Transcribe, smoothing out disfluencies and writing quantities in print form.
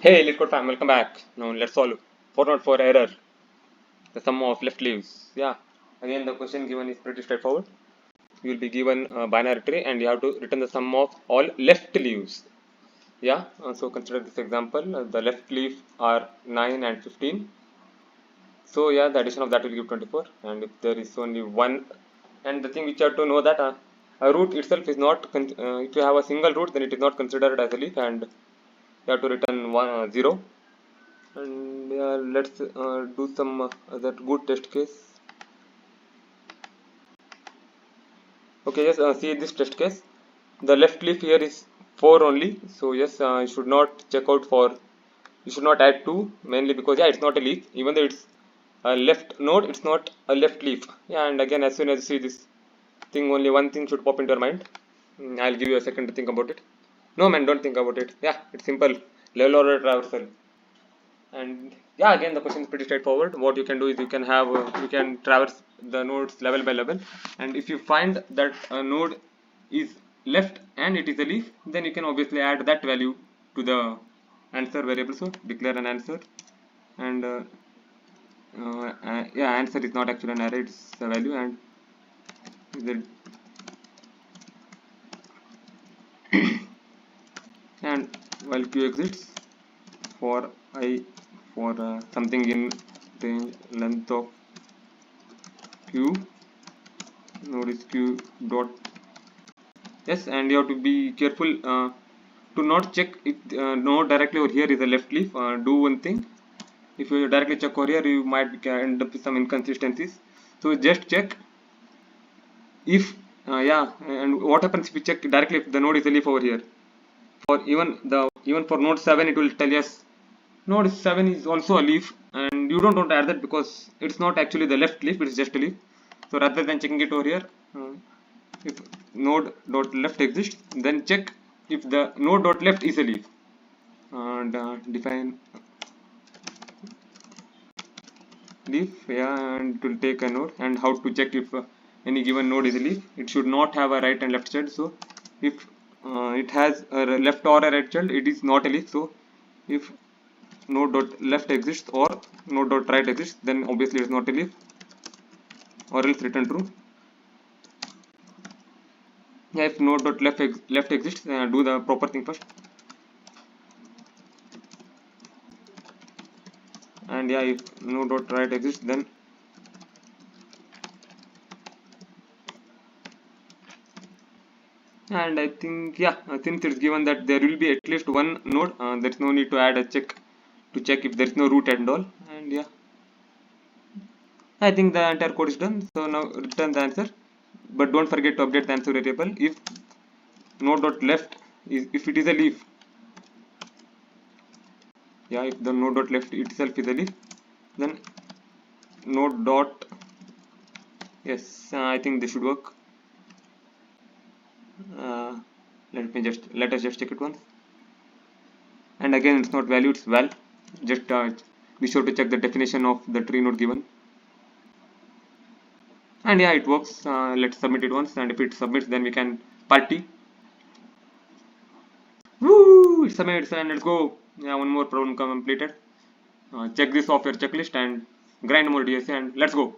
Hey, Lead Code fam, welcome back. Now let's solve 404 error, the sum of left leaves. Yeah, again the question given is pretty straightforward. You will be given a binary tree and you have to return the sum of all left leaves. Yeah, so consider this example. The left leaf are 9 and 15. So yeah, the addition of that will give 24. And if there is only one, and the thing which you have to know that a root itself is not, if you have a single root, then it is not considered as a leaf, and you have to return 0. And let's do some that good test case. Okay, yes, see this test case, the left leaf here is 4 only, so yes, you should not check out for, you should not add 2, mainly because yeah, it's not a leaf, even though it's a left node, it's not a left leaf. Yeah, and again, as soon as you see this thing, only one thing should pop into your mind. I'll give you a second to think about it. No man, don't think about it. Yeah, it's simple, level order traversal. And yeah, again the question is pretty straightforward. What you can do is you can have you can traverse the nodes level by level, and if you find that a node is left and it is a leaf, then you can obviously add that value to the answer variable. So declare an answer, and yeah, answer is not actually an array, it's a value. And the and while q exists for I, for something in range length of q, node is q dot. Yes, and you have to be careful to not check if node directly over here is a left leaf. Do one thing, if you directly check over here, you might end up with some inconsistencies. So just check if yeah, and what happens if you check directly if the node is a leaf over here. For even for node 7, it will tell us node 7 is also a leaf, and you don't want to add that because it's not actually the left leaf, it's just a leaf. So rather than checking it over here, if node dot left exists, then check if the node dot left is a leaf, and define leaf. Yeah, and it will take a node. And how to check if any given node is a leaf? It should not have a right and left child. So if it has a left or a right child, it is not a leaf. So if node dot left exists or node dot right exists, then obviously it's not a leaf, or else return true. Yeah, if node dot left exists, do the proper thing first. And yeah, if node dot right exists, then and I think yeah, since it's given that there will be at least one node, there's no need to add a check to check if there's no root and all. And yeah, I think the entire code is done. So now return the answer, but don't forget to update the answer variable. If node dot left is, if it is a leaf, yeah, if the node dot left itself is a leaf, then node dot, yes, I think this should work. uh, let us just check it once. And again, it's not value, it's val. Just be sure to check the definition of the tree node given. And yeah, it works. Let's submit it once, and if it submits, then we can party. Woo, it submits, and let's go. Yeah, one more problem completed. Check this off your checklist and grind more DSA, and let's go.